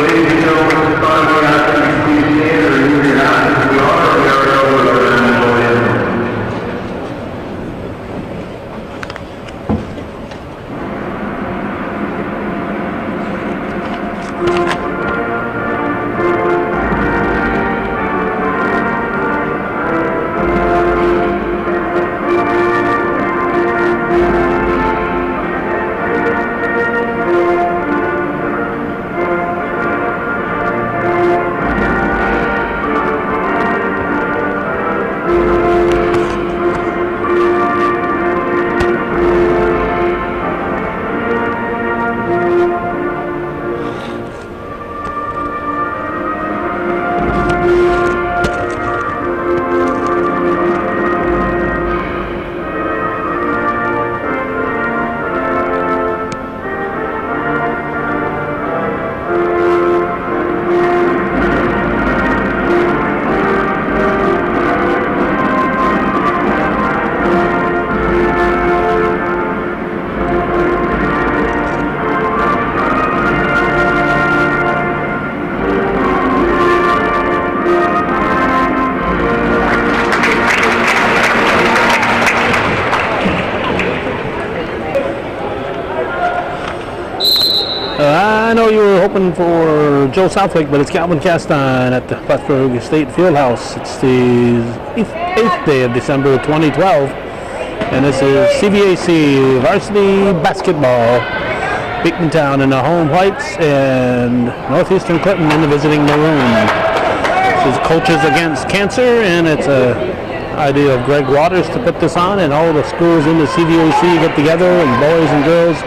Ladies and gentlemen, this time we ask that you please stand or use your hands as we honor the area with our national anthem. I know you were hoping for Joe Southwick, but it's Calvin Caston at the Plattsburgh State Fieldhouse. It's the 8th day of December 2012, and this is CVAC Varsity Basketball. Beekmantown in the home whites and Northeastern Clinton in the visiting maroon. This is Coaches Against Cancer, and it's a idea of Greg Waters to put this on, and all the schools in the CVAC get together, and boys and girls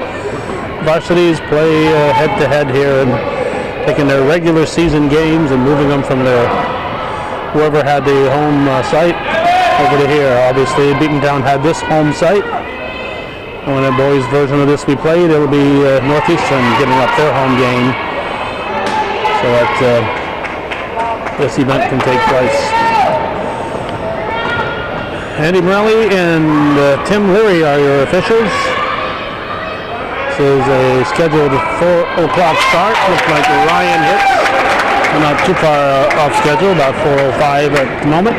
varsities play head-to-head here and taking their regular season games and moving them from their whoever had the home site over to here. Obviously, Beekmantown had this home site. When the boys' version of this we played, it'll be Northeastern getting up their home game so that this event can take place. Andy Morelli and Tim Leary are your officials. This is a scheduled 4 o'clock start. Looks like Ryan hits. We're not too far off schedule, about 4:05 at the moment.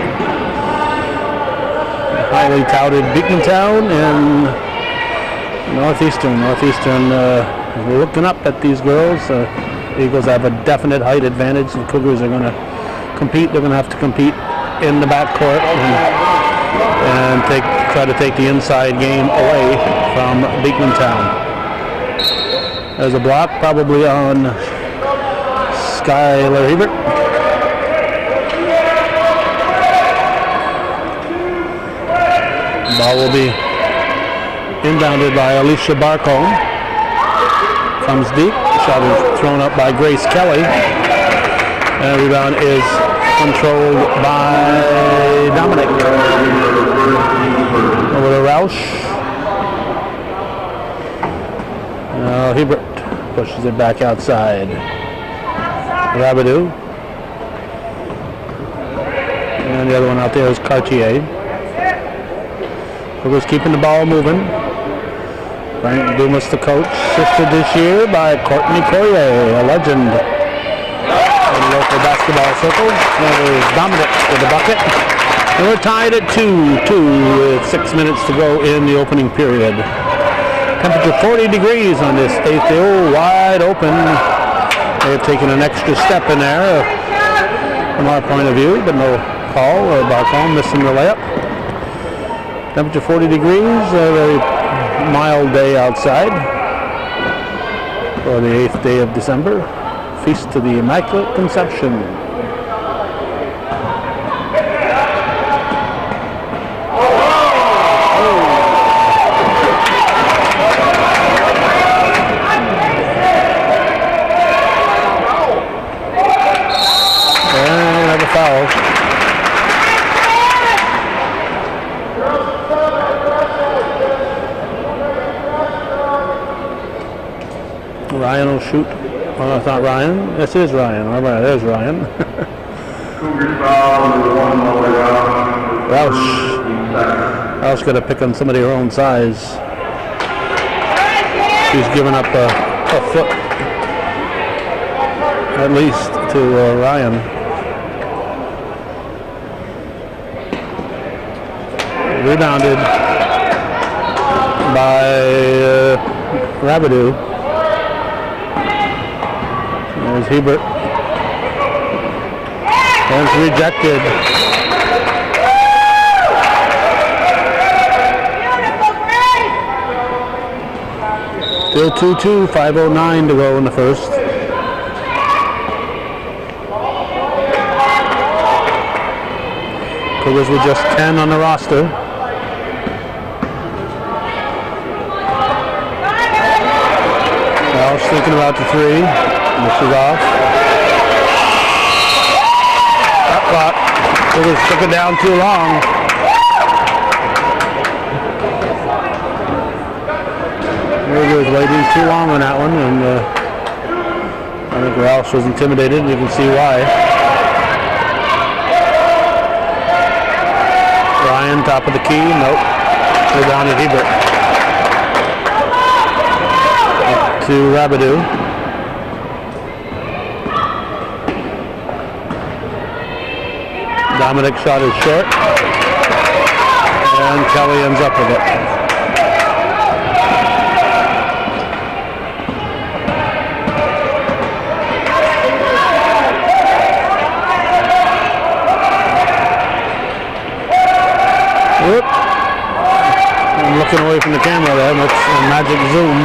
Highly touted Beekmantown and Northeastern. Northeastern looking up at these girls. Eagles have a definite height advantage. The Cougars are going to compete. They're going to have to compete in the backcourt and try to take the inside game away from Beekmantown. There's a block probably on Skylar Hebert. Ball will be inbounded by Alicia Barcombe. Comes deep. Shot is thrown up by Grace Kelly. And the rebound is controlled by Dominic. Over to Roush. Hebert pushes it back outside. Rabidou. And the other one out there is Cartier. Cougars keeping the ball moving. Frank Dumas, the coach, assisted this year by Courtney Courier, a legend in local basketball circles. There's Dominic with the bucket. And we're tied at 2-2 with 6 minutes to go in the opening period. Temperature 40 degrees on this 8th day. Oh, wide open. They have taken an extra step in there from our point of view, but no call. Barcombe missing the layup. Temperature 40 degrees. A very mild day outside for the 8th day of December. Feast to the Immaculate Conception. Foul. Ryan will shoot. Oh, no, it's not Ryan. This is Ryan. All right, there's Ryan. Roush got to pick on somebody her own size. She's given up a foot at least to Ryan. Rebounded by Rabideau. There's Hebert. And it's rejected. Still 2-2, 5:09 to go in the first. Cougars with just 10 on the roster. Welsh thinking about the three. Misses off. Shot clock. Cougars took it down too long. Cougars waiting too long on that one, and I think Welsh was intimidated, and you can see why. Ryan, top of the key. Nope. Rebound to Hebert. Up to Rabideau. Dominic shot is short. And Kelly ends up with it. Whoop. I'm looking away from the camera there. That's a magic zoom.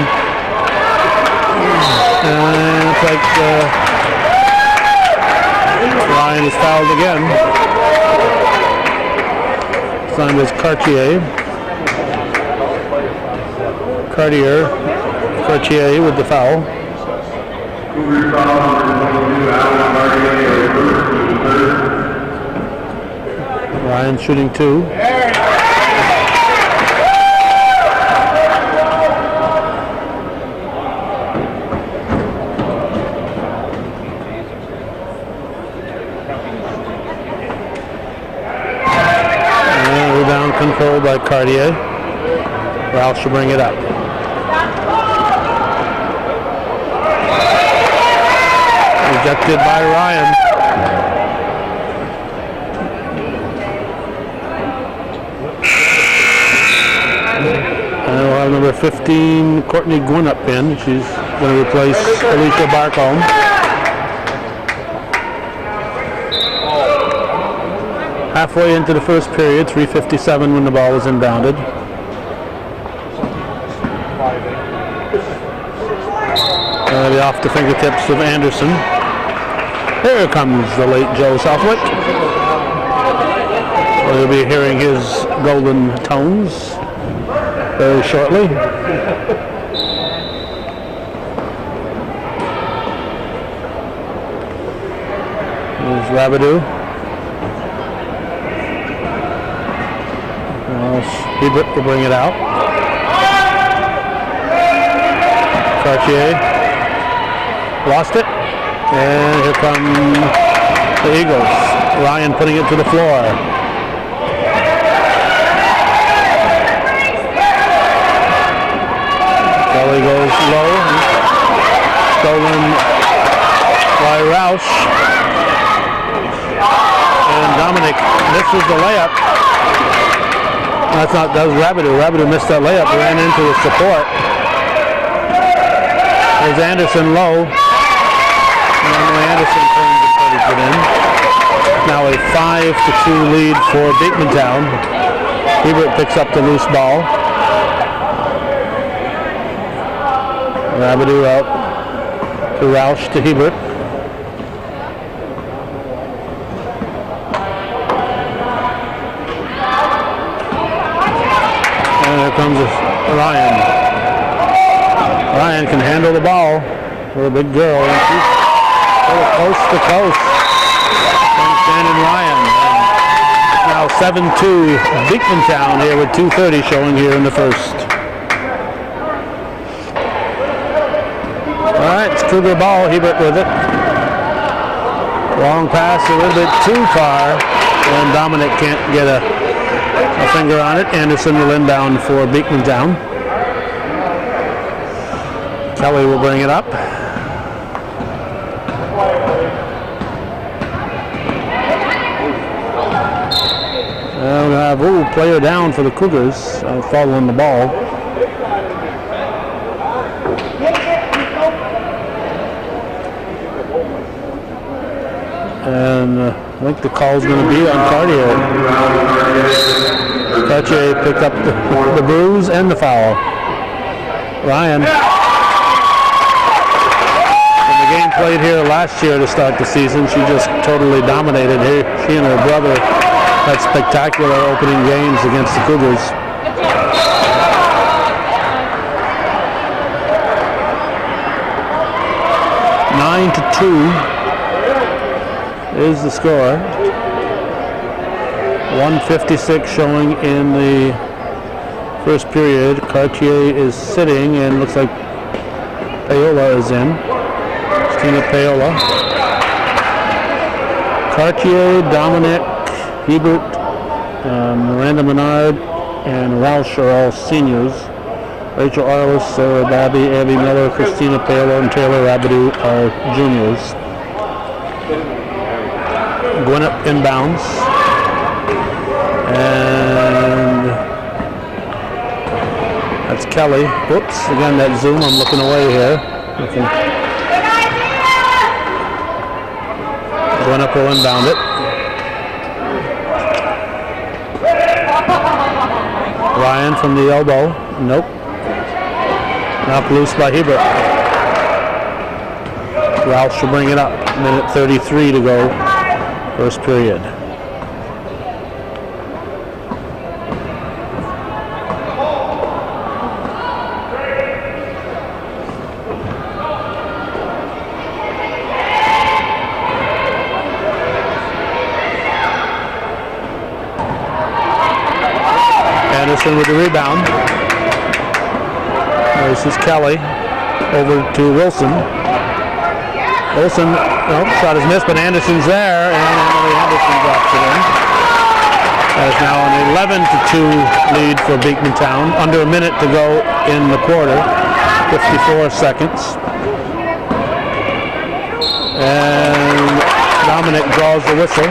And it's like Ryan is fouled again. Signed as Cartier with the foul. Ryan shooting two. Controlled by Cartier. Ralph should bring it up. Rejected by Ryan. And we'll have number 15, Courtney Gwynn up in. She's going to replace Alicia Barcombe. Halfway into the first period, 3:57 when the ball was inbounded. Be off the fingertips of Anderson. Here comes the late Joe Southwick. We'll be hearing his golden tones very shortly. There's Rabideau. Hebert will bring it out. Cartier lost it, and here come the Eagles. Ryan putting it to the floor. Kelly goes low, stolen by Roush, and Dominic misses the layup. That was Rabideau. Rabideau missed that layup, ran into the support. There's Anderson low. And Anderson turns and puts it in. Now a 5-2 lead for Beekmantown. Hebert picks up the loose ball. Rabideau out to Roush to Hebert. Here comes Ryan. Ryan can handle the ball for a big girl. And she's coast to coast from Shannon Ryan. And now 7-2 Beekmantown here with 2:30 showing here in the first. All right, it's Cougar ball. Hebert with it. Long pass a little bit too far, and Dominic can't get a finger on it. Anderson will inbound for Beekmantown. Kelly will bring it up. We have player down for the Cougars, following the ball. And I think the call's going to be on Cartier. Cartier picked up the bruise and the foul. Ryan. In the game played here last year to start the season, she just totally dominated here. She and her brother had spectacular opening games against the Cougars. Nine to 2 is the score. 1:56 showing in the first period. Cartier is sitting and looks like Paola is in. Christina Paola. Cartier, Dominic, Hebert, Miranda Menard, and Roush are all seniors. Rachel Arliss, Sarah Babby, Abby Miller, Christina Paola, and Taylor Rabideau are juniors. Gwinnett inbounds. And that's Kelly. Whoops, again that zoom, I'm looking away here. Gwinnett will inbound it. Ryan from the elbow. Nope. Knocked loose by Hebert. Ralph should bring it up. Minute 33 to go. First period. Anderson with the rebound. This is Kelly over to Wilson. Wilson, shot is missed, but Anderson's there, and Emily Anderson drops it in. That is now an 11-2 lead for Beekmantown. Under a minute to go in the quarter, 54 seconds. And Dominic draws the whistle.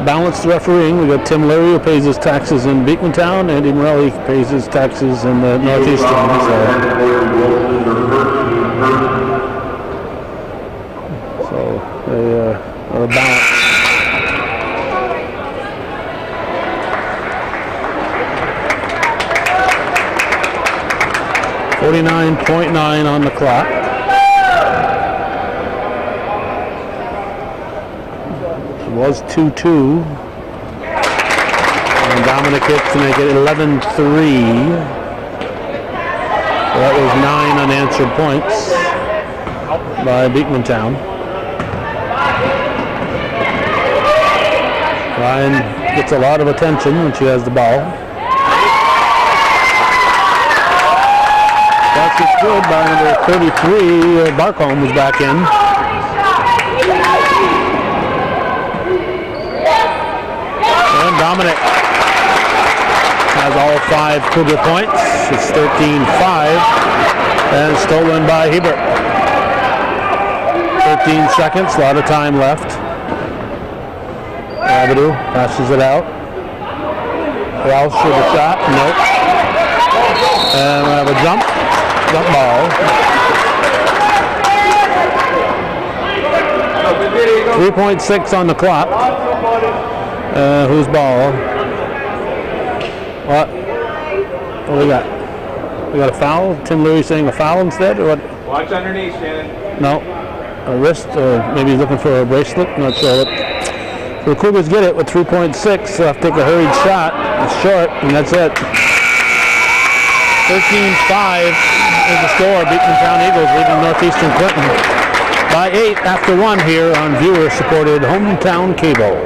Balanced refereeing. We got Tim Leary who pays his taxes in Beekmantown. Andy Morelli pays his taxes in the Northeastern. So they are balanced. .9 on the clock. It was 2-2. And Dominic hits to make it 11-3. So that was 9 unanswered points by Beekmantown. Ryan gets a lot of attention when she has the ball. Basket's good by number 33. Barcombe was back in. And Dominic has all 5 Cougar points. It's 13-5 and stolen by Hebert. 13 seconds, a lot of time left. Rabideau passes it out. Rouse with a shot, nope. And we have a jump ball. 3.6 on the clock. Whose ball? What do we got? We got a foul? Tim Leary saying a foul instead, or what? Watch underneath, Shannon. No. A wrist, or maybe he's looking for a bracelet. Not sure. So the Cougars get it with 3.6. They'll have to take a hurried shot. It's short, and that's it. 13-5 is the score. Beekmantown Eagles leading Northeastern Clinton by 8 after 1 here on viewer-supported Hometown Cable.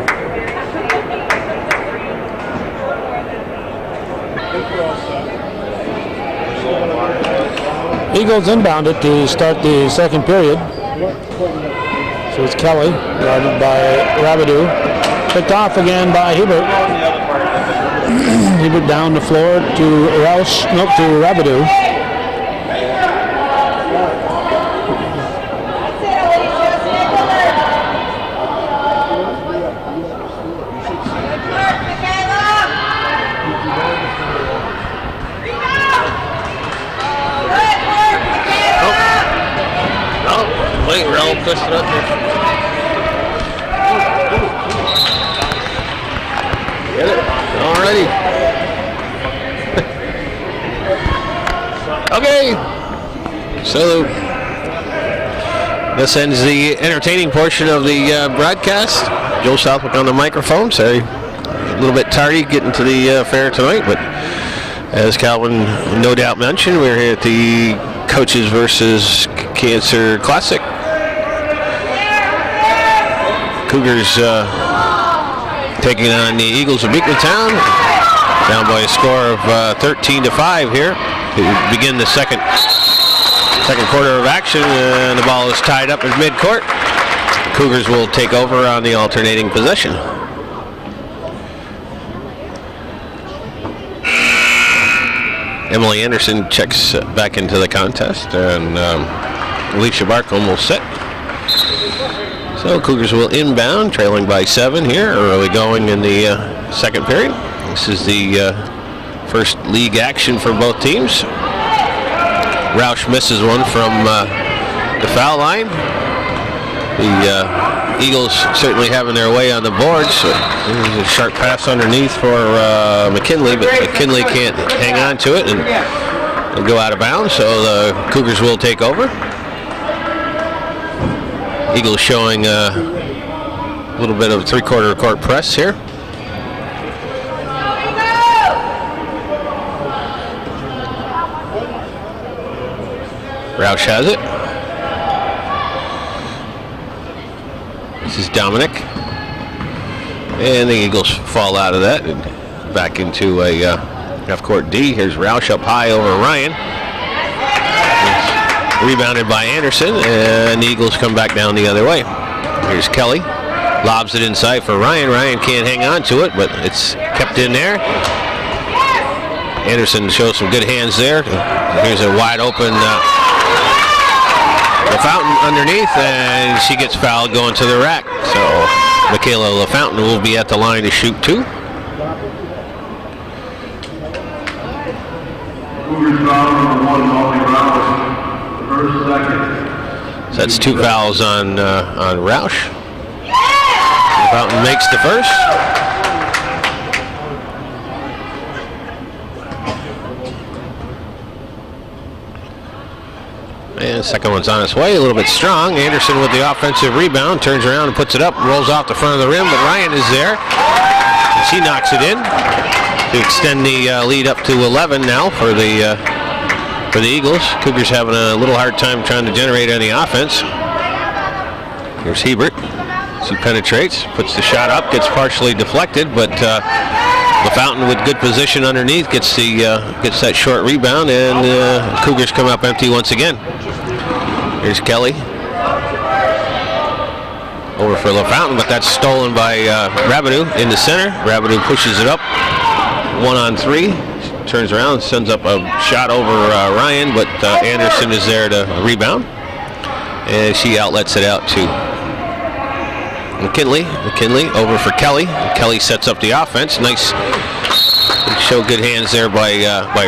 Eagles inbound it to start the second period. So it's Kelly, guarded by Rabideau. Picked off again by Hebert. Hebert down the floor to Roush, nope, to Rabideau. plate. We're all twisted up here. Get it? Alrighty. Okay. So this ends the entertaining portion of the broadcast. Joe Southwick on the microphone. Sorry, a little bit tardy getting to the fair tonight, but as Calvin no doubt mentioned, we're here at the Coaches versus Cancer Classic. Cougars taking on the Eagles of Beekmantown, down by a score of 13-5 here to begin the second quarter of action, and the ball is tied up at midcourt. Cougars will take over on the alternating possession. Emily Anderson checks back into the contest, and Alicia Barcombe will sit. So Cougars will inbound, trailing by 7 here, early going in the second period. This is the first league action for both teams. Roush misses one from the foul line. The Eagles certainly having their way on the boards. So there's a sharp pass underneath for McKinley, but McKinley can't hang on to it and it'll go out of bounds. So the Cougars will take over. Eagles showing a little bit of three-quarter court press here. Roush has it. This is Dominic. And the Eagles fall out of that and back into a half-court D. Here's Roush up high over Ryan. It's rebounded by Anderson, and the Eagles come back down the other way. Here's Kelly. Lobs it inside for Ryan. Ryan can't hang on to it, but it's kept in there. Anderson shows some good hands there. Here's a wide open LaFountain underneath, and she gets fouled going to the rack. So Michaela LaFountain will be at the line to shoot 2. So that's 2 fouls on Roush. LaFountain makes the first. And the second one's on its way, a little bit strong. Anderson with the offensive rebound, turns around and puts it up, rolls off the front of the rim, but Ryan is there. And she knocks it in to extend the lead up to 11 now for the Eagles. Cougars having a little hard time trying to generate any offense. Here's Hebert. She penetrates, puts the shot up, gets partially deflected, but LaFountain with good position underneath gets that short rebound, and Cougars come up empty once again. Here's Kelly. Over for LaFountain, but that's stolen by Rabideau in the center. Rabideau pushes it up. 1-on-3. Turns around, sends up a shot over Ryan, but Anderson is there to rebound. And she outlets it out to McKinley. McKinley over for Kelly. Kelly sets up the offense. Nice. Show good hands there by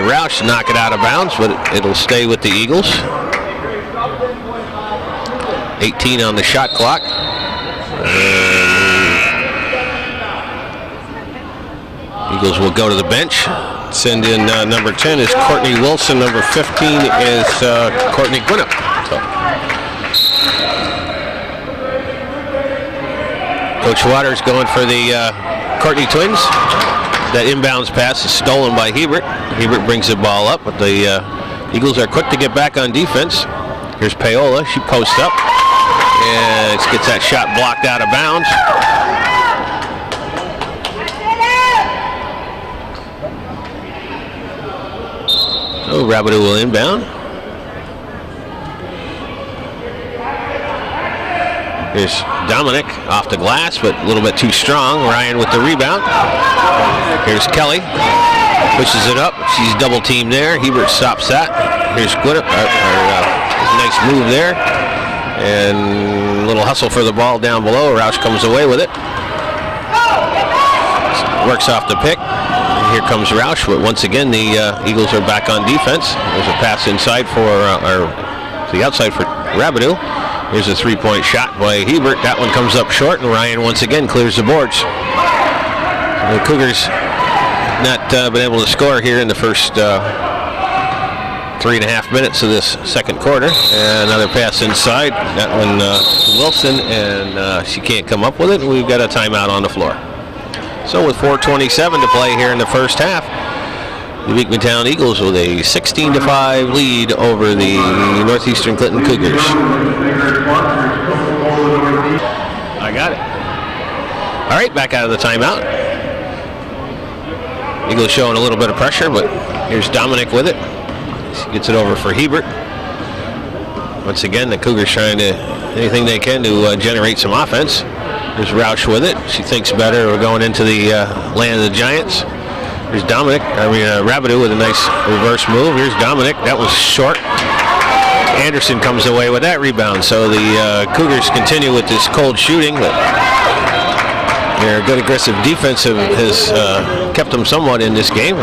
Roush to knock it out of bounds, but it'll stay with the Eagles. 18 on the shot clock. Eagles will go to the bench. Send in number 10 is Courtney Wilson. Number 15 is Courtney Gwinnett. So. Coach Waters going for the Courtney twins. That inbounds pass is stolen by Hebert. Hebert brings the ball up, but the Eagles are quick to get back on defense. Here's Paola. She posts up and gets that shot blocked out of bounds. So Rabideau will inbound. Here's Dominic off the glass, but a little bit too strong. Ryan with the rebound. Here's Kelly. Pushes it up. She's double teamed there. Hebert stops that. Here's Gwinnett. Nice move there. And a little hustle for the ball down below. Roush comes away with it. Works off the pick. Here comes Roush, but once again the Eagles are back on defense. There's a pass inside for, or the outside for Rabideau. Here's a three-point shot by Hebert. That one comes up short, and Ryan once again clears the boards. The Cougars not been able to score here in the first 3.5 minutes of this second quarter. And another pass inside. That one to Wilson, and she can't come up with it. And we've got a timeout on the floor. So with 4:27 to play here in the first half, the Beekmantown Eagles with a 16-5 lead over the Northeastern Clinton Cougars. I got it. All right, back out of the timeout. Eagles showing a little bit of pressure, but here's Dominic with it. She gets it over for Hebert. Once again, the Cougars trying to anything they can to generate some offense. There's Roush with it. She thinks better. We're going into the land of the Giants. Here's Rabideau with a nice reverse move. Here's Dominic. That was short. Anderson comes away with that rebound. So the Cougars continue with this cold shooting, but their good aggressive defense has kept them somewhat in this game.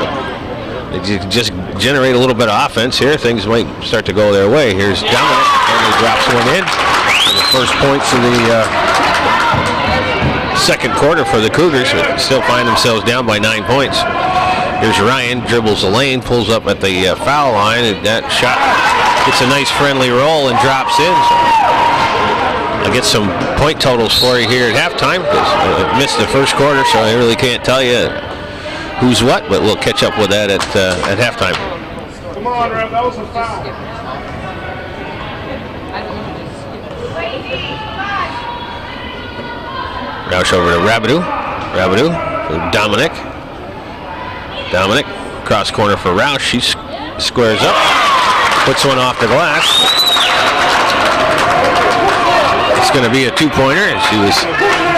They just generate a little bit of offense here. Things might start to go their way. Here's Dominic, and he drops one in. And the first points of the second quarter for the Cougars, but still find themselves down by 9 points. Here's Ryan, dribbles the lane, pulls up at the foul line, and that shot gets a nice friendly roll and drops in. So I'll get some point totals for you here at halftime, because I missed the first quarter, so I really can't tell you who's what, but we'll catch up with that at halftime. Come on, Rev, that was a foul. Roush over to Rabideau. Rabideau for Dominic. Dominic, cross corner for Roush. She squares up, puts one off the glass. It's going to be a two-pointer, and she was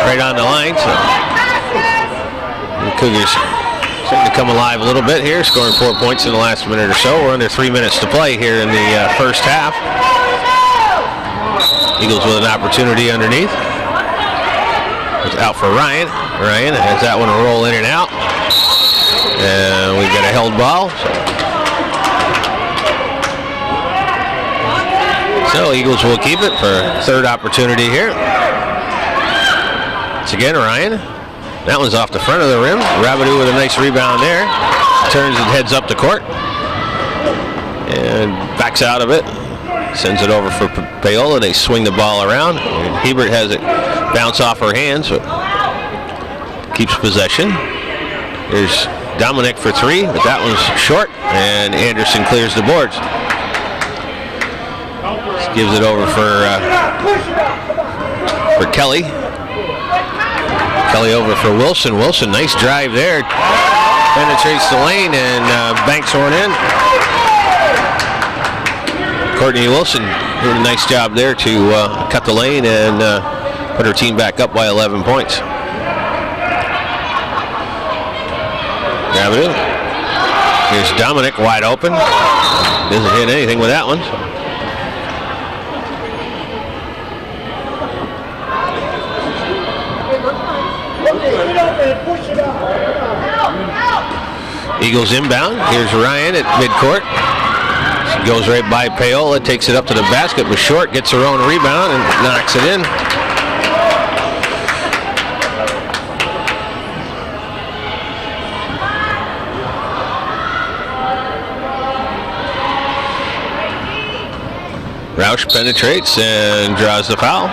right on the line. So the Cougars starting to come alive a little bit here, scoring 4 points in the last minute or so. We're under 3 minutes to play here in the first half. Eagles with an opportunity underneath. It's out for Ryan. Ryan has that one roll in and out. And we've got a held ball. So Eagles will keep it for third opportunity here. Once again, Ryan. That one's off the front of the rim. Rabideau with a nice rebound there. Turns and heads up the court. And backs out of it. Sends it over for Paola. They swing the ball around. And Hebert has it bounce off her hands, but keeps possession. Here's Dominic for three, but that one's short, and Anderson clears the boards. Just gives it over for Kelly. Kelly over for Wilson. Wilson, nice drive there. Penetrates the lane and banks one in. Courtney Wilson doing a nice job there to cut the lane and put her team back up by 11 points. Rabideau. Here's Dominic wide open. Doesn't hit anything with that one. Eagles inbound. Here's Ryan at midcourt. She goes right by Paola, takes it up to the basket, was short, gets her own rebound and knocks it in. Roush penetrates and draws the foul.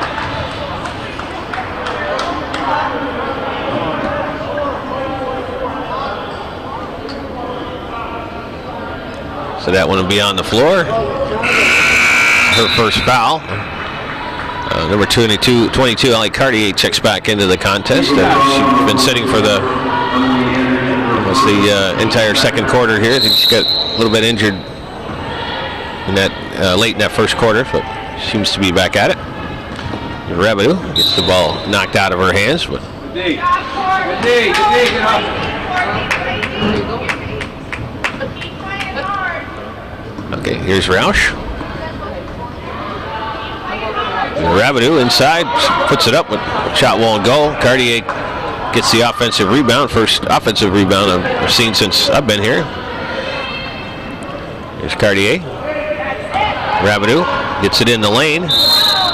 So that one will be on the floor. Her first foul. Number 22, Allie Cartier checks back into the contest. She's been sitting for the entire second quarter here. I think she got a little bit injured in that late in that first quarter, but seems to be back at it. Rabideau gets the ball knocked out of her hands, but okay, here's Roush. Rabideau inside, puts it up, but shot won't go. Cartier gets the offensive rebound, first offensive rebound I've seen since I've been here. Here's Cartier. Rabideau gets it in the lane.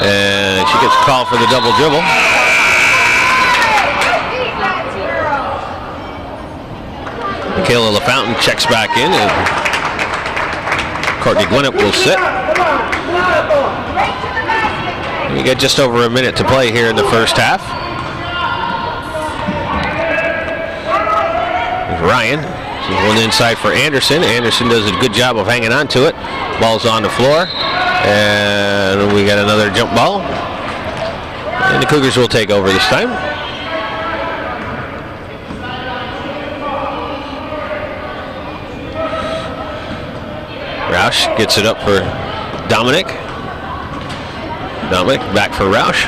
And she gets a call for the double dribble. Michaela LaFountain checks back in, and Courtney Gwinnett will sit. We got just over a minute to play here in the first half. There's Ryan. She's one inside for Anderson. Anderson does a good job of hanging on to it. Ball's on the floor. And we got another jump ball. And the Cougars will take over this time. Roush gets it up for Dominic. Dominic back for Roush.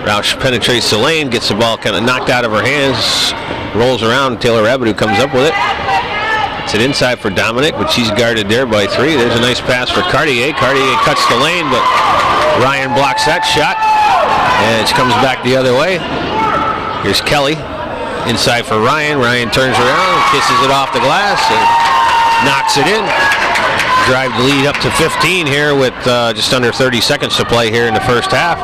Roush penetrates the lane, gets the ball kind of knocked out of her hands, rolls around. Taylor Rabideau comes up with it. It's an inside for Dominic, but she's guarded there by 3. There's a nice pass for Cartier. Cartier cuts the lane, but Ryan blocks that shot. And she comes back the other way. Here's Kelly. Inside for Ryan. Ryan turns around, kisses it off the glass, and knocks it in. Drive the lead up to 15 here with just under 30 seconds to play here in the first half.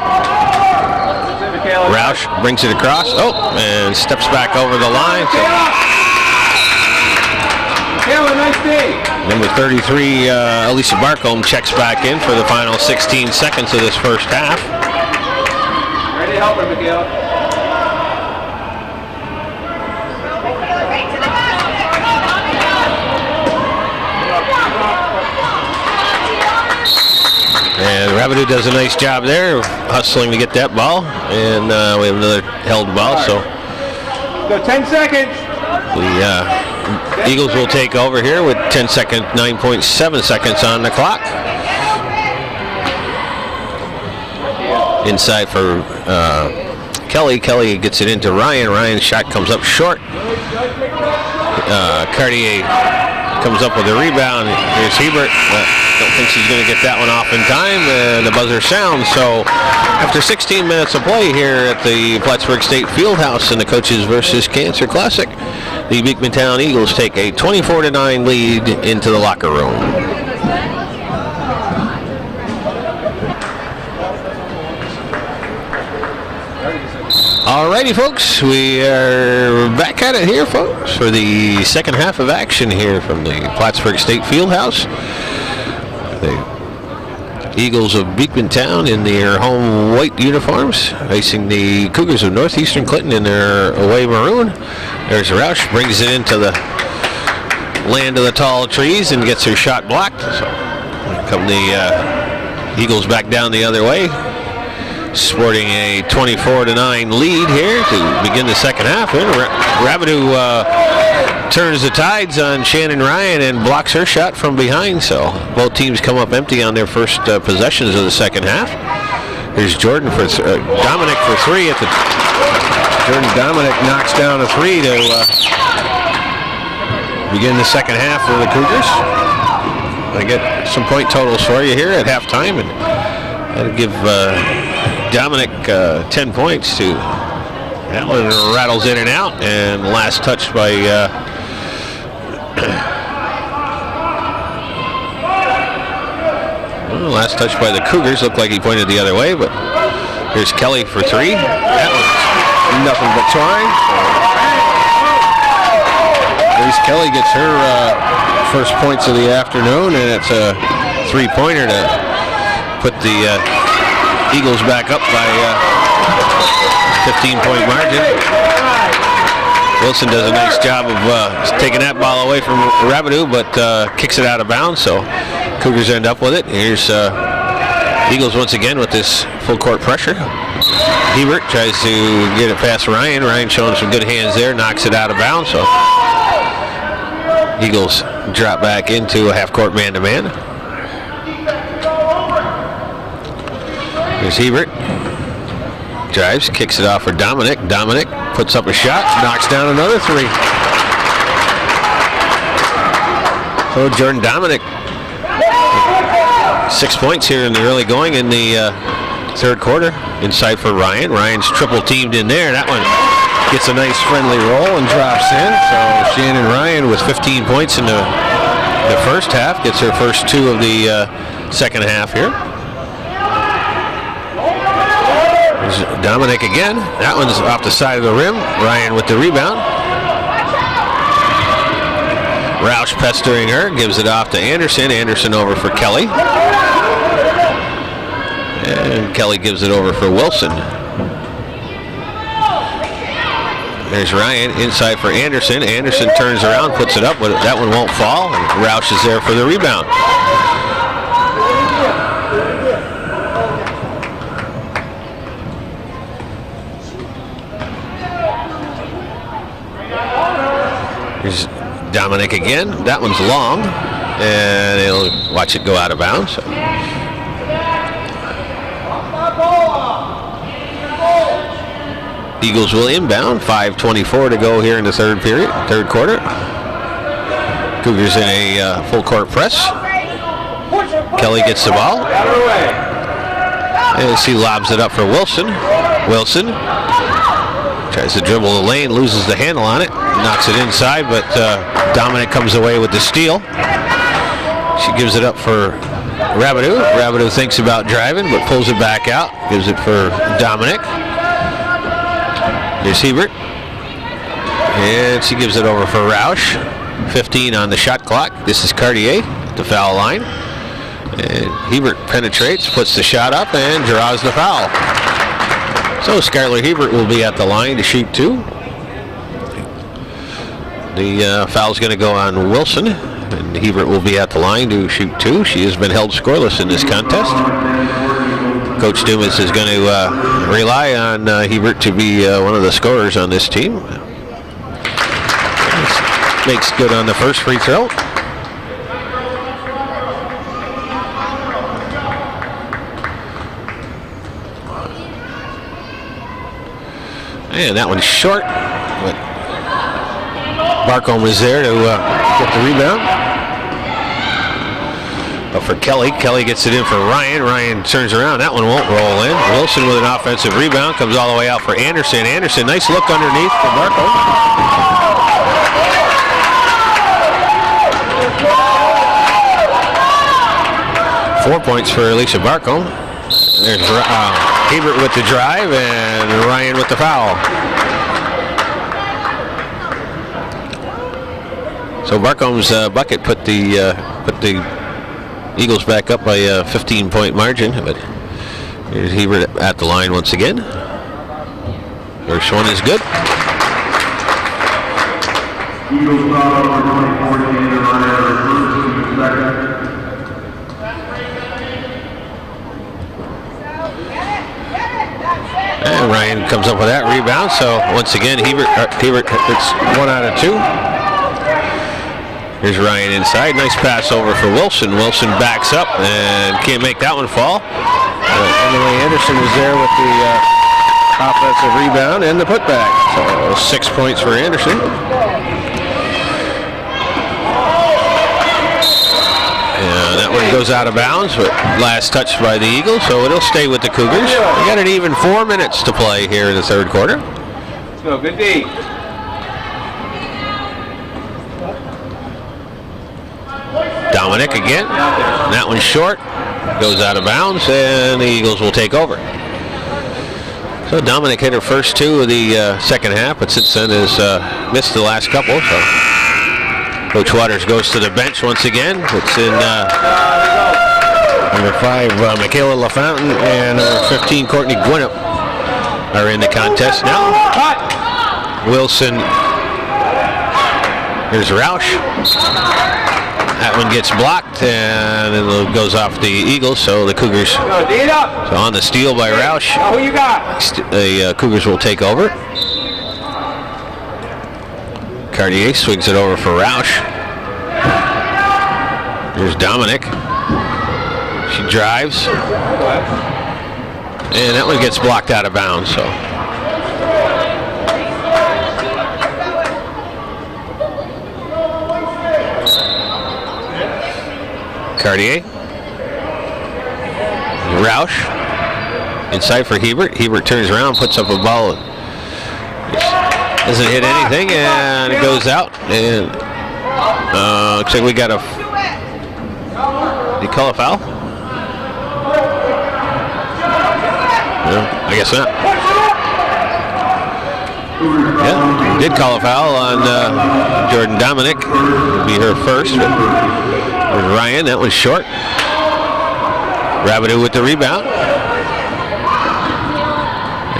Roush brings it across. Oh, and steps back over the line. So number 33, Alicia Barcombe, checks back in for the final 16 seconds of this first half. Ready to help her, Michaela. And Rabideau does a nice job there, hustling to get that ball. And we have another held ball, so Go 10 seconds. the Eagles will take over here with 10 seconds, 9.7 seconds on the clock. Inside for Kelly. Kelly gets it into Ryan. Ryan's shot comes up short. Cartier comes up with a rebound. Here's Hebert. Don't think she's going to get that one off in time. The buzzer sounds. So after 16 minutes of play here at the Plattsburgh State Fieldhouse in the Coaches versus Cancer Classic, the Beekmantown Eagles take a 24-9 lead into the locker room. Alrighty, folks, we are back at it here, folks, for the second half of action here from the Plattsburgh State Fieldhouse. The Eagles of Beekmantown in their home white uniforms, facing the Cougars of Northeastern Clinton in their away maroon. There's Roush, brings it into the land of the tall trees and gets her shot blocked. So come the Eagles back down the other way, sporting a 24-9 lead here to begin the second half. Rabideau turns the tides on Shannon Ryan and blocks her shot from behind. So both teams come up empty on their first possessions of the second half. Here's Jordan for Dominic for 3 at the. Jordan Dominic knocks down a 3 to begin the second half for the Cougars. I get some point totals for you here at halftime, and that'll give Dominic 10 points to. That one rattles in and out, and last touch by last touch by the Cougars. Looked like he pointed the other way, but here's Kelly for 3. That one's nothing but twine. Here's Kelly, gets her first points of the afternoon, and it's a 3-pointer to put the Eagles back up by 15-point margin. Wilson does a nice job of taking that ball away from Rabideau, but kicks it out of bounds, so Cougars end up with it. Here's Eagles once again with this full court pressure. Hebert tries to get it past Ryan. Ryan showing some good hands there, knocks it out of bounds, so Eagles drop back into a half-court man-to-man. Here's Hebert. Drives, kicks it off for Dominic. Dominic puts up a shot, knocks down another 3. So Jordan Dominic, 6 points here in the early going in the third quarter. Inside for Ryan. Ryan's triple teamed in there. That one gets a nice friendly roll and drops in. So Shannon Ryan with 15 points in the first half, gets her first 2 of the second half here. Here's Dominic again. That one's off the side of the rim. Ryan with the rebound. Roush pestering her, gives it off to Anderson. Anderson over for Kelly. And Kelly gives it over for Wilson. There's Ryan inside for Anderson. Anderson turns around, puts it up, but that one won't fall. And Roush is there for the rebound. Here's Dominic again. That one's long, and he'll watch it go out of bounds. Eagles will inbound. 5:24 to go here in the third quarter. Cougars in a full court press. Kelly gets the ball. And he lobs it up for Wilson. Wilson tries to dribble the lane, loses the handle on it, knocks it inside, but Dominic comes away with the steal. She gives it up for Rabideau. Rabideau thinks about driving, but pulls it back out. Gives it for Dominic. Here's Hebert. And she gives it over for Roush. 15 on the shot clock. This is Cartier, the foul line. And Hebert penetrates, puts the shot up, and draws the foul. So Skylar Hebert will be at the line to shoot two. The foul's going to go on Wilson, and Hebert will be at the line to shoot two. She has been held scoreless in this contest. Coach Dumas is going to rely on Hebert to be one of the scorers on this team. Makes good on the first free throw. And that one's short, but Barcombe was there to get the rebound. But for Kelly, Kelly gets it in for Ryan. Ryan turns around. That one won't roll in. Wilson with an offensive rebound. Comes all the way out for Anderson. Anderson, nice look underneath for Barcombe. Four points for Alicia Barcombe. There's Hebert with the drive and Ryan with the foul. So Barcombe's bucket put the Eagles back up by a 15-point margin, but here's Hebert at the line once again. First one is good. Eagles foul number 24, Ryan, second. And Ryan comes up with that rebound. So once again, Hebert it's 1 out of 2. Here's Ryan inside. Nice pass over for Wilson. Wilson backs up and can't make that one fall. Anyway, Anderson was there with the offensive rebound and the putback. So 6 points for Anderson. And that one goes out of bounds, but last touch by the Eagles, so it'll stay with the Cougars. We got an even 4 minutes to play here in the third quarter. Let's go, good D. Dominic again. That one's short. Goes out of bounds, and the Eagles will take over. So Dominic hit her first two of the second half, but since then has missed the last couple. So Coach Waters goes to the bench once again. It's in number 5, Michaela LaFountain, and number 15, Courtney Gwinnett are in the contest now. Wilson. Here's Roush. That one gets blocked, and it goes off the Eagles, so the Cougars, so on the steal by Roush, Who you got? the Cougars will take over. Cartier swings it over for Roush. Here's Dominic. She drives, and that one gets blocked out of bounds, so. Cartier. Roush. Inside for Hebert. Hebert turns around, puts up a ball. Doesn't hit anything, and it goes out. And looks like we got a. Did you call a foul? No, I guess not. Yeah, did call a foul on Jordan Dominic. It'll be her first. But Ryan, that was short. Rabideau with the rebound.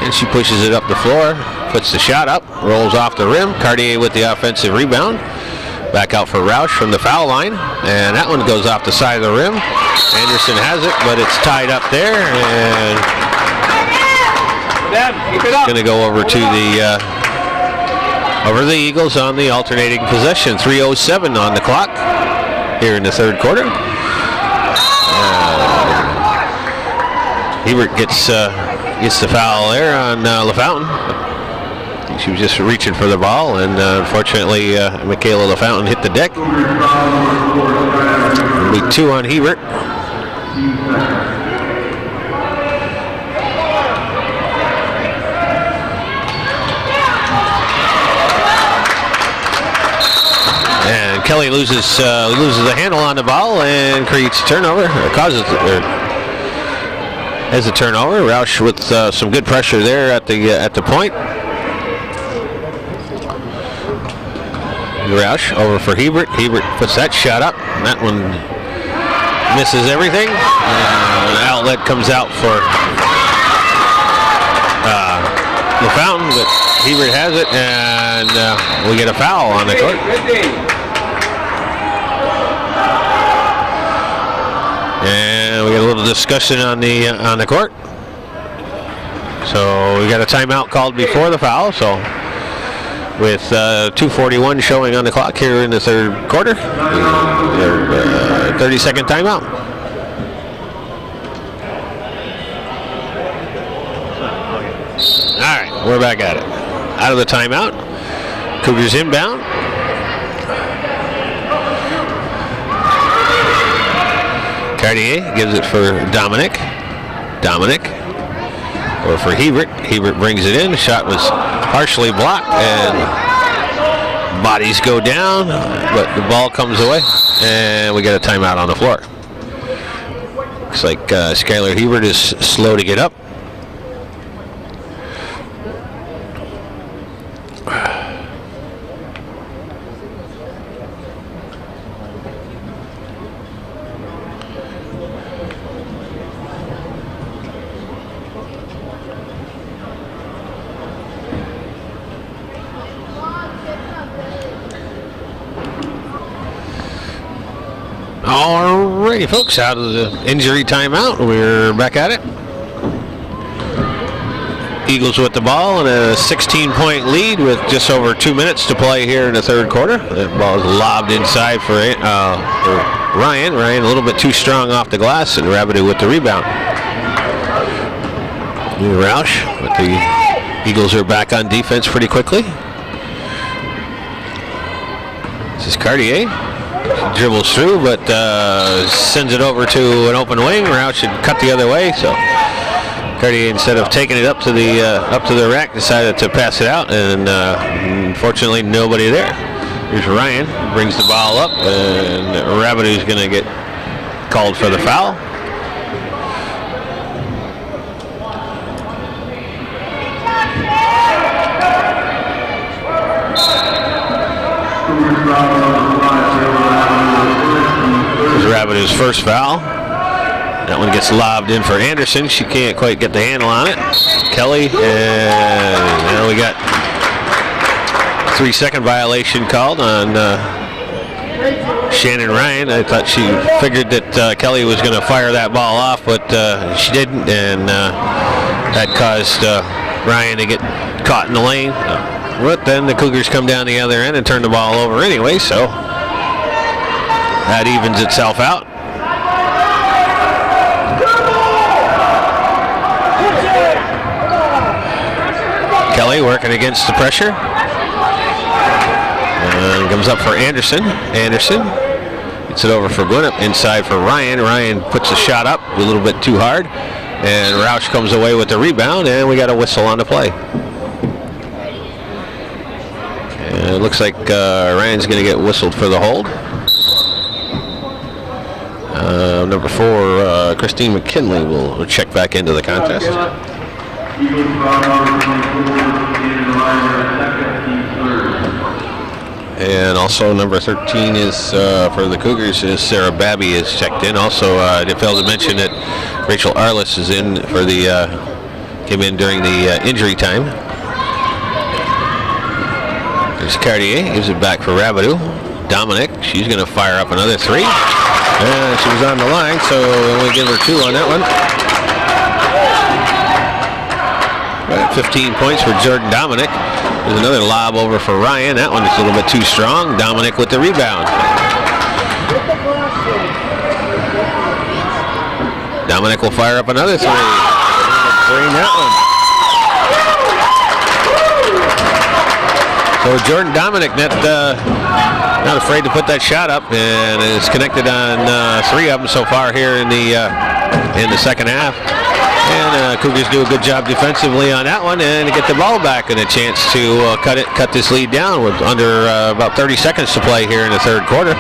And she pushes it up the floor. Puts the shot up. Rolls off the rim. Cartier with the offensive rebound. Back out for Roush from the foul line. And that one goes off the side of the rim. Anderson has it, but it's tied up there. And it's going to go over to the Eagles on the alternating possession. 3:07 on the clock here in the third quarter. Hebert gets the foul there on LaFountain. She was just reaching for the ball, and unfortunately, Michaela LaFountain hit the deck. It'll be 2 on Hebert. And Kelly loses the handle on the ball and creates a turnover, or has a turnover. Roush with some good pressure there at the point. Roush over for Hebert. Hebert puts that shot up. That one misses everything. An outlet comes out for LaFountain, but Hebert has it, and we get a foul on the court. And we got a little discussion on the court. So we got a timeout called before the foul. So with 2:41 showing on the clock here in the third quarter, 30-second timeout. All right, we're back at it. Out of the timeout. Cougars inbound. Cartier gives it for Dominic. Or for Hebert. Hebert brings it in. The shot was partially blocked, and bodies go down, but the ball comes away, and we get a timeout on the floor. Looks like Skylar Hebert is slow to get up. Alrighty, folks, out of the injury timeout, we're back at it. Eagles with the ball and a 16-point lead with just over 2 minutes to play here in the third quarter. That ball is lobbed inside for Ryan. Ryan a little bit too strong off the glass, and Rabideau with the rebound. Roush, but the Eagles are back on defense pretty quickly. This is Cartier. She dribbles through, but sends it over to an open wing. Roush should cut the other way, so Cartier, instead of taking it up to the rack, decided to pass it out, and unfortunately nobody there. Here's Ryan, brings the ball up, and Rabideau's going to get called for the foul. Rabideau's first foul. That one gets lobbed in for Anderson. She can't quite get the handle on it. Kelly, and now we got 3-second violation called on Shannon Ryan. I thought she figured that Kelly was going to fire that ball off, but she didn't, and that caused Ryan to get caught in the lane. But then the Cougars come down the other end and turn the ball over anyway, so that evens itself out. Kelly working against the pressure. And comes up for Anderson. Anderson gets it over for Gwinnett. Inside for Ryan. Ryan puts the shot up a little bit too hard. And Roush comes away with the rebound, and we got a whistle on the play. And it looks like Ryan's going to get whistled for the hold. Number 4, Christine McKinley will check back into the contest. Eagles foul number 24 in the line for second, team third. And also number 13 is for the Cougars is Sarah Babby is checked in. Also, I failed to mention that Rachel Arliss is in for the came in during the injury time. There's Cartier, gives it back for Rabideau. Dominic, she's going to fire up another three. And she was on the line, so we'll only give her 2 on that one. 15 points for Jordan Dominic. There's another lob over for Ryan. That one is a little bit too strong. Dominic with the rebound. Dominic will fire up another three. Drain that one. So Jordan Dominic not afraid to put that shot up, and is connected on 3 of them so far here in the second half. And Cougars do a good job defensively on that one, and get the ball back and a chance to cut this lead down with under about 30 seconds to play here in the third quarter.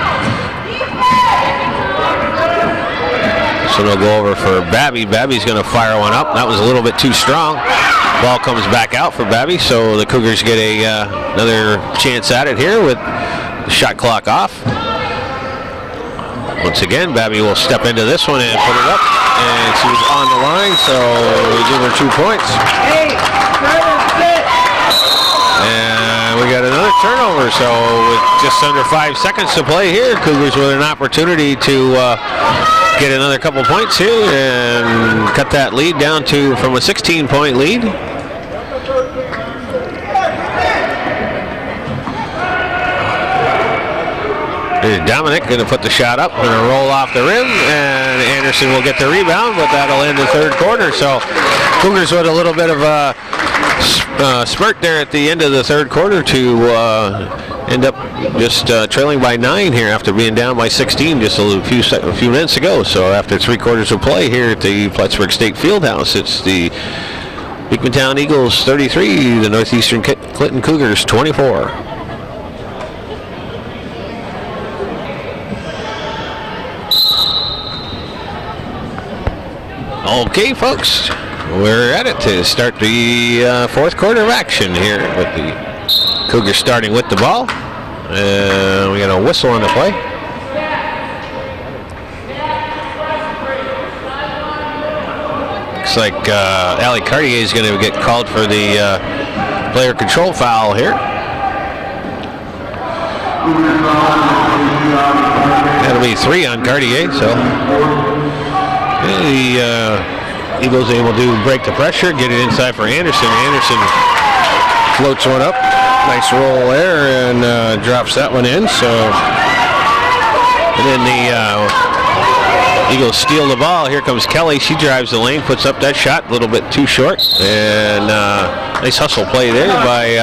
So they'll go over for Babby. Babby's going to fire one up. That was a little bit too strong. Ball comes back out for Babby, so the Cougars get another chance at it here with the shot clock off. Once again, Babby will step into this one and put it up. And she was on the line, so we give her 2 points. And we got another turnover, so with just under 5 seconds to play here, Cougars with an opportunity to get another couple points here and cut that lead down to from a 16-point lead. There's Dominic going to put the shot up, going to roll off the rim, and Anderson will get the rebound, but that'll end the third quarter. So Cougars with a little bit of a spurt there at the end of the third quarter to end up just trailing by 9 here after being down by 16 just a few minutes ago. So after 3 quarters of play here at the Plattsburgh State Fieldhouse, it's the Beekmantown Eagles 33, the Northeastern Clinton Cougars 24. Okay, folks, we're at it to start the fourth quarter of action here with the Cougars starting with the ball. We got a whistle on the play. Looks like Allie Cartier is going to get called for the player control foul here. That'll be 3 on Cartier, so the Eagles able to break the pressure, get it inside for Anderson. Anderson floats one up. Nice roll there and drops that one in. So, and then the Eagles steal the ball. Here comes Kelly. She drives the lane, puts up that shot, a little bit too short. And nice hustle play there by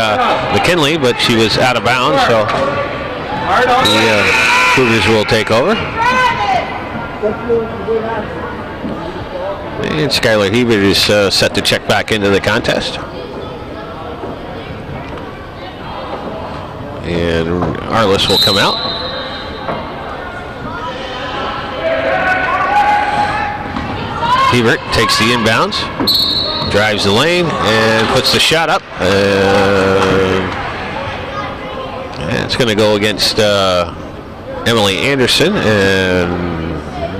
McKinley, but she was out of bounds. So the Cougars will take over. And Skylar Hebert is set to check back into the contest. And Arliss will come out. Hebert takes the inbounds, drives the lane, and puts the shot up. And it's going to go against Emily Anderson, and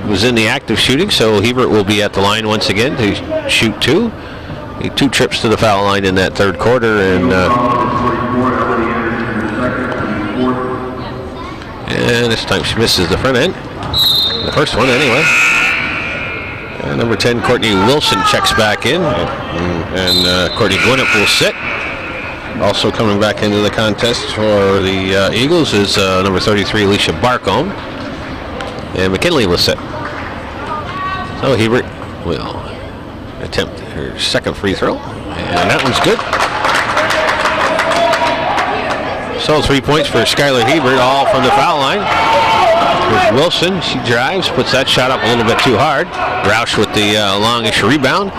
was in the act of shooting, so Hebert will be at the line once again to shoot 2. 2 trips to the foul line in that third quarter, and this time she misses the front end. The first one, anyway. Number 10, Courtney Wilson checks back in, and Courtney Gwinnett will sit. Also coming back into the contest for the Eagles is number 33, Alicia Barcombe, and McKinley will sit. So Hebert will attempt her second free throw, and that one's good. So 3 points for Skylar Hebert, all from the foul line. Here's Wilson, she drives, puts that shot up a little bit too hard. Roush with the longish rebound,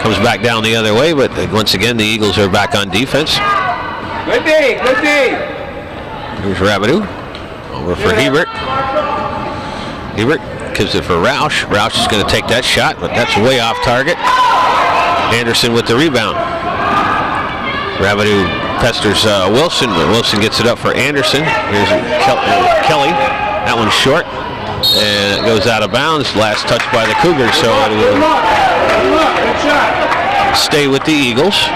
comes back down the other way, but once again the Eagles are back on defense. Good D, good D. Here's Rabideau, over for Hebert. Hebert gives it for Roush. Roush is going to take that shot, but that's way off target. Anderson with the rebound. Rabideau pesters Wilson, but Wilson gets it up for Anderson. Here's Kelly. That one's short. And it goes out of bounds. Last touch by the Cougars, so it will stay with the Eagles.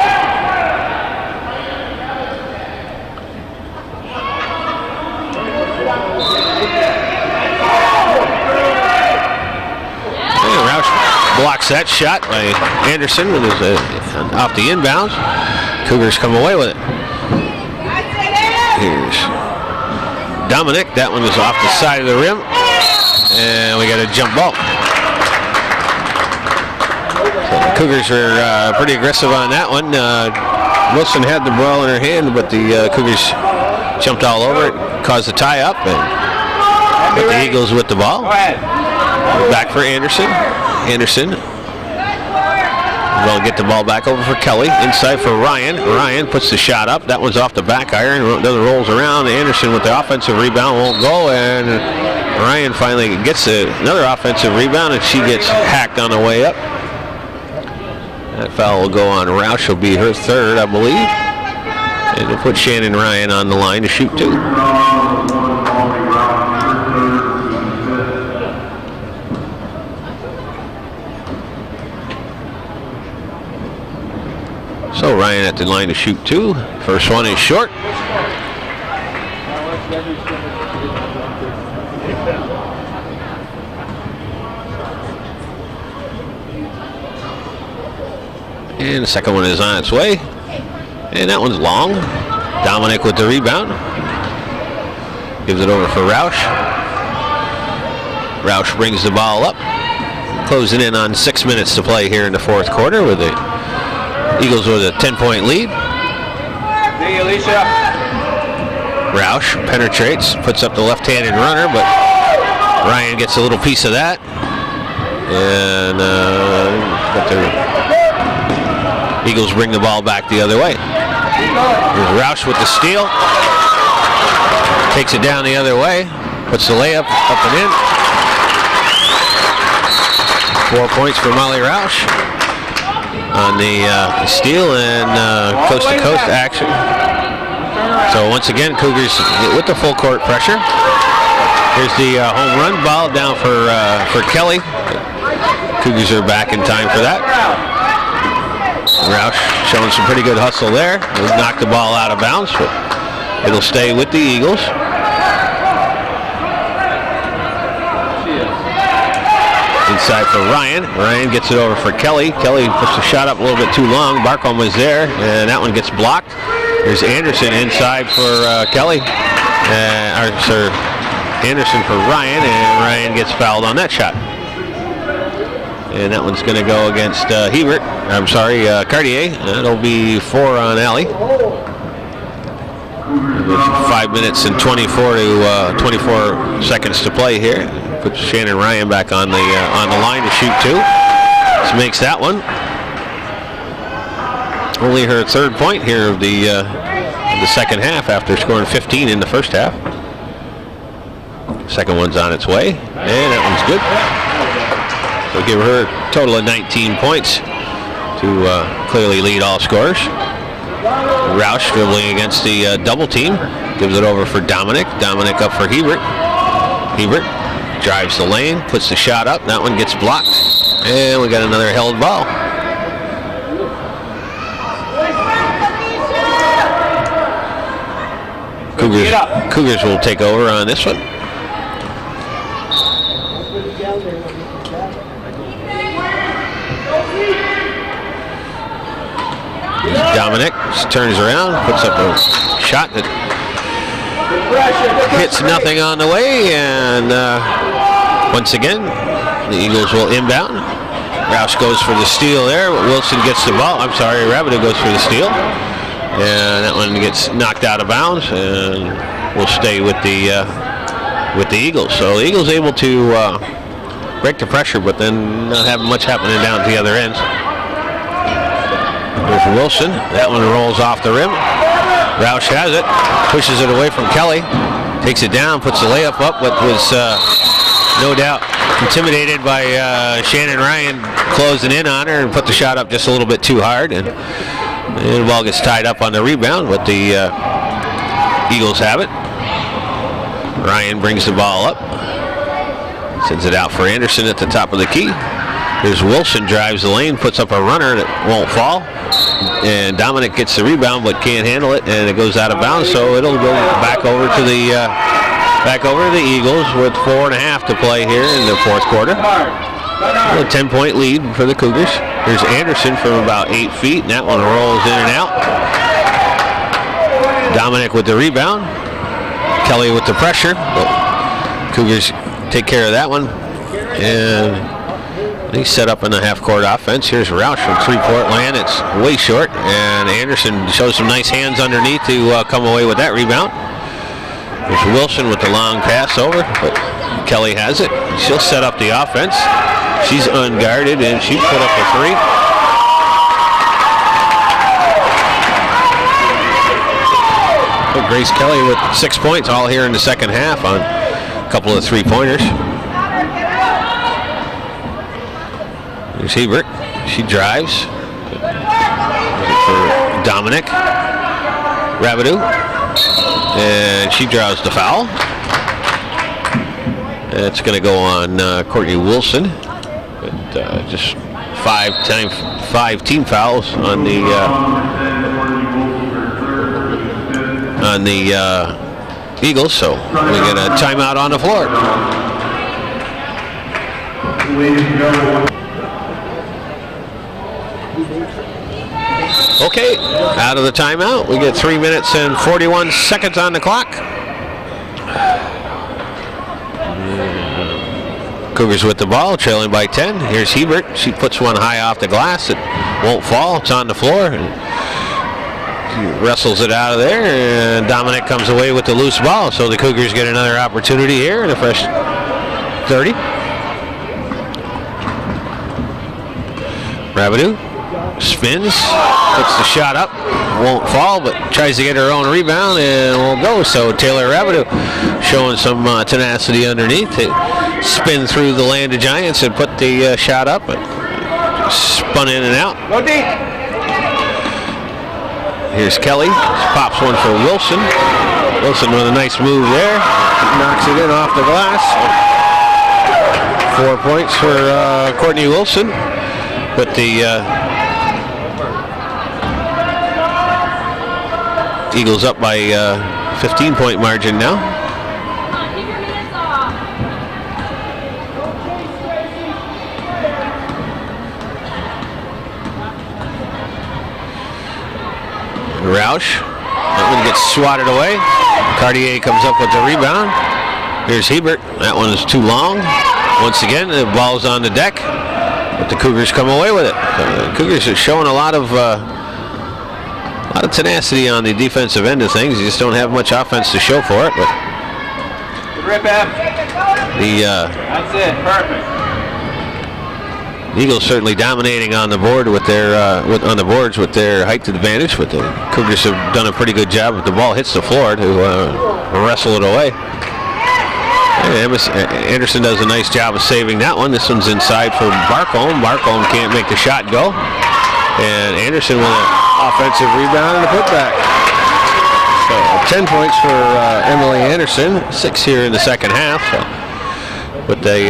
And Roush blocks that shot by Anderson with his, off the inbounds. Cougars come away with it. Here's Dominic. That one was off the side of the rim. And we got a jump ball. So the Cougars are pretty aggressive on that one. Wilson had the ball in her hand, but the Cougars jumped all over it, caused a tie up, and put the Eagles with the ball. Back for Anderson. Anderson will get the ball back over for Kelly. Inside for Ryan. Ryan puts the shot up. That one's off the back iron. Then rolls around. Anderson with the offensive rebound won't go, and Ryan finally gets another offensive rebound, and she gets hacked on the way up. That foul will go on Roush. Will be her third, I believe. And it'll put Shannon Ryan on the line to shoot two. So Ryan at the line to shoot two. First one is short. And the second one is on its way. And that one's long. Dominic with the rebound. Gives it over for Roush. Roush brings the ball up. Closing in on 6 minutes to play here in the fourth quarter with the Eagles with a 10-point lead. See you, Alicia. Roush penetrates, puts up the left-handed runner, but Ryan gets a little piece of that. And but the Eagles bring the ball back the other way. Here's Roush with the steal. Takes it down the other way. Puts the layup up and in. 4 points for Molly Roush on the steal and coast-to-coast action. So once again, Cougars with the full court pressure. Here's the home run ball down for Kelly. Cougars are back in time for that. Roush showing some pretty good hustle there. He'll knock the ball out of bounds, but it'll stay with the Eagles. Inside for Ryan. Ryan gets it over for Kelly. Kelly puts the shot up a little bit too long. Barcombe was there, and that one gets blocked. There's Anderson inside for Kelly. Anderson for Ryan, and Ryan gets fouled on that shot. And that one's going to go against Cartier. That'll be 4 on Alley. 5 minutes and 24 seconds to play here. Puts Shannon Ryan back on the line to shoot two. This makes that one. Only her third point here of the second half after scoring 15 in the first half. Second one's on its way, and that one's good. So give her a total of 19 points to clearly lead all scorers. Roush dribbling against the double team. Gives it over for Dominic. Dominic up for Hebert. Hebert drives the lane, puts the shot up. That one gets blocked. And we got another held ball. Cougars will take over on this one. Dominic turns around, puts up a shot that hits nothing on the way, and once again, the Eagles will inbound. Roush goes for the steal there, but Wilson gets the ball. I'm sorry, Rabideau goes for the steal, and that one gets knocked out of bounds, and will stay with the Eagles. So the Eagles able to break the pressure, but then not having much happening down at the other ends. There's Wilson. That one rolls off the rim. Roush has it. Pushes it away from Kelly. Takes it down. Puts the layup up. What was no doubt intimidated by Shannon Ryan closing in on her and put the shot up just a little bit too hard, and the ball gets tied up on the rebound, but the Eagles have it. Ryan brings the ball up, sends it out for Anderson at the top of the key. Here's Wilson, drives the lane, puts up a runner that won't fall, and Dominic gets the rebound but can't handle it, and it goes out of bounds, so it'll go back over to the Eagles with 4.5 to play here in the fourth quarter. A 10-point lead for the Cougars. Here's Anderson from about 8 feet, and that one rolls in and out. Dominic with the rebound. Kelly with the pressure. Cougars take care of that one, and he's set up in the half-court offense. Here's Roush from three-point land. It's way short, and Anderson shows some nice hands underneath to come away with that rebound. There's Wilson with the long pass over, but Kelly has it. She'll set up the offense. She's unguarded, and she put up a three. But Grace Kelly with 6 points all here in the second half on a couple of three-pointers. There's Hebert. She drives for Dominic. Rabidou. And she draws the foul. It's going to go on Courtney Wilson. But, just five team fouls on the Eagles. So we get a timeout on the floor. Okay, out of the timeout. We get 3 minutes and 41 seconds on the clock. Cougars with the ball, trailing by 10. Here's Hebert. She puts one high off the glass. It won't fall. It's on the floor. And she wrestles it out of there, and Dominic comes away with the loose ball. So the Cougars get another opportunity here in the fresh 30. Rabidou spins, puts the shot up, won't fall, but tries to get her own rebound and won't go. So Taylor Rabidou showing some tenacity underneath to spin through the land of Giants and put the shot up, but spun in and out. Go deep. Here's Kelly, pops one for Wilson. Wilson with a nice move there, knocks it in off the glass. 4 points for Courtney Wilson, but the Eagles up by 15-point margin now. Roush, that one gets swatted away. Cartier comes up with the rebound. Here's Hebert. That one is too long. Once again, the ball's on the deck, but the Cougars come away with it. The Cougars are showing a lot of tenacity on the defensive end of things. You just don't have much offense to show for it. But Rip that's it. Perfect. The Eagles certainly dominating on the board with their on the boards with their height advantage. But the Cougars have done a pretty good job. If the ball hits the floor to wrestle it away. And Anderson does a nice job of saving that one. This one's inside for Barcombe. Barcombe can't make the shot go. And Anderson with an offensive rebound and a putback. So 10 points for Emily Anderson, 6 here in the second half. But they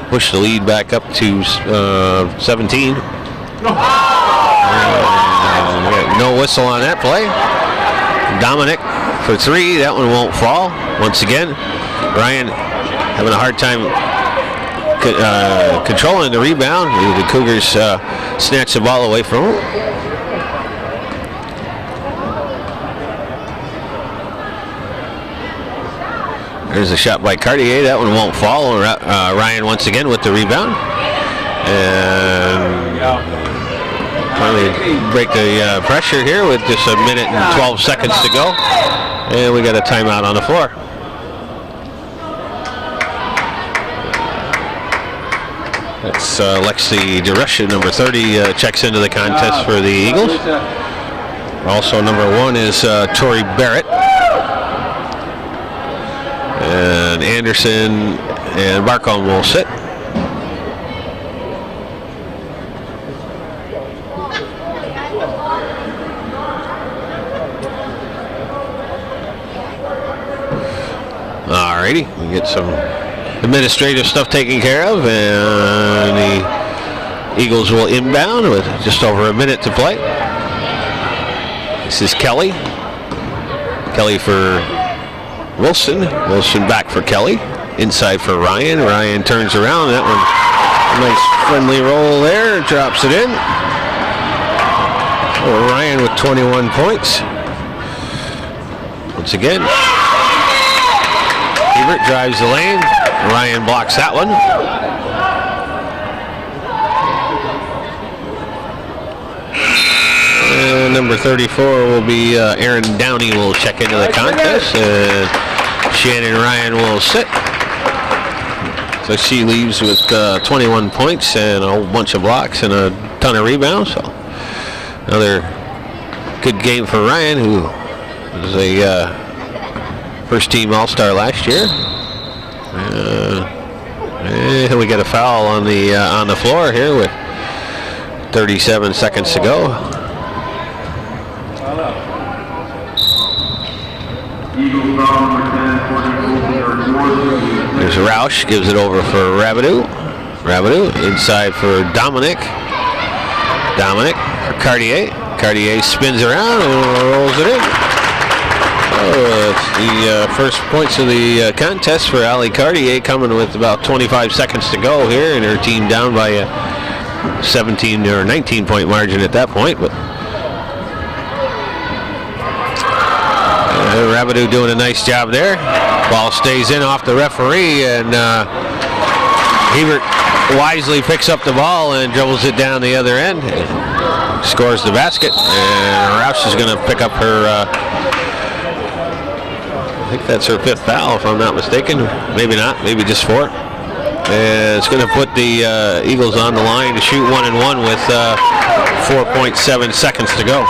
push the lead back up to 17. No whistle on that play. Dominic for three. That one won't fall. Once again, Ryan having a hard time controlling the rebound. The Cougars snatch the ball away from him. There's a shot by Cartier. That one won't fall. Ryan once again with the rebound. And finally break the pressure here with just a minute and 12 seconds to go. And we got a timeout on the floor. That's Lexi DeRusha, number 30, checks into the contest for the Eagles. Also number 1 is Tori Barrett. And Anderson and Barcombe will sit. Alrighty, we get some administrative stuff taken care of, and the Eagles will inbound with just over a minute to play. This is Kelly. Kelly for Wilson. Wilson back for Kelly. Inside for Ryan. Ryan turns around. That one, nice friendly roll there. Drops it in. Oh, Ryan with 21 points. Once again, Hebert drives the lane. Ryan blocks that one. And number 34 will be Aaron Downey will check into the contest. And Shannon Ryan will sit. So she leaves with 21 points and a whole bunch of blocks and a ton of rebounds. So another good game for Ryan, who was a first team All-Star last year. And we get a foul on the floor here with 37 seconds to go. There's Roush, gives it over for Rabideau. Rabideau inside for Dominic. Dominic for Cartier. Cartier spins around and rolls it in. Oh, it's the first points of the contest for Ali Cartier, coming with about 25 seconds to go here, and her team down by a 17 or 19 point margin at that point. But Rabideau doing a nice job there. Ball stays in off the referee, and Hebert wisely picks up the ball and dribbles it down the other end. Scores the basket, and Roush is going to pick up her, I think that's her 5th foul if I'm not mistaken. Maybe not, maybe just 4. And it's going to put the Eagles on the line to shoot 1 and 1 with 4.7 seconds to go.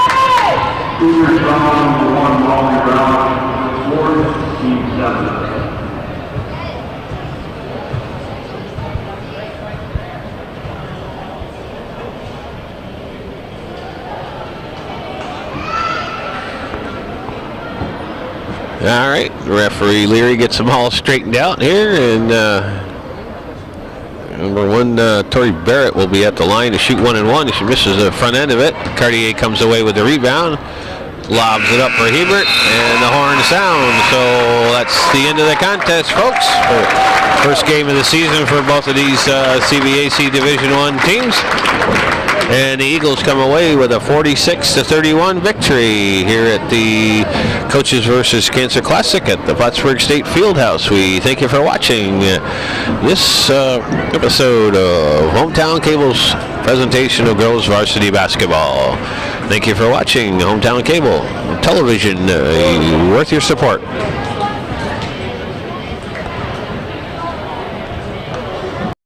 All right, referee Leary gets them all straightened out here, and number 1, Tori Barrett will be at the line to shoot 1 and 1. She misses the front end of it. Cartier comes away with the rebound, lobs it up for Hebert, and the horn sounds. So that's the end of the contest, folks. First game of the season for both of these CVAC Division I teams. And the Eagles come away with a 46-31 victory here at the Coaches vs. Cancer Classic at the Plattsburgh State Fieldhouse. We thank you for watching this episode of Hometown Cable's presentation of girls varsity basketball. Thank you for watching Hometown Cable Television, worth your support.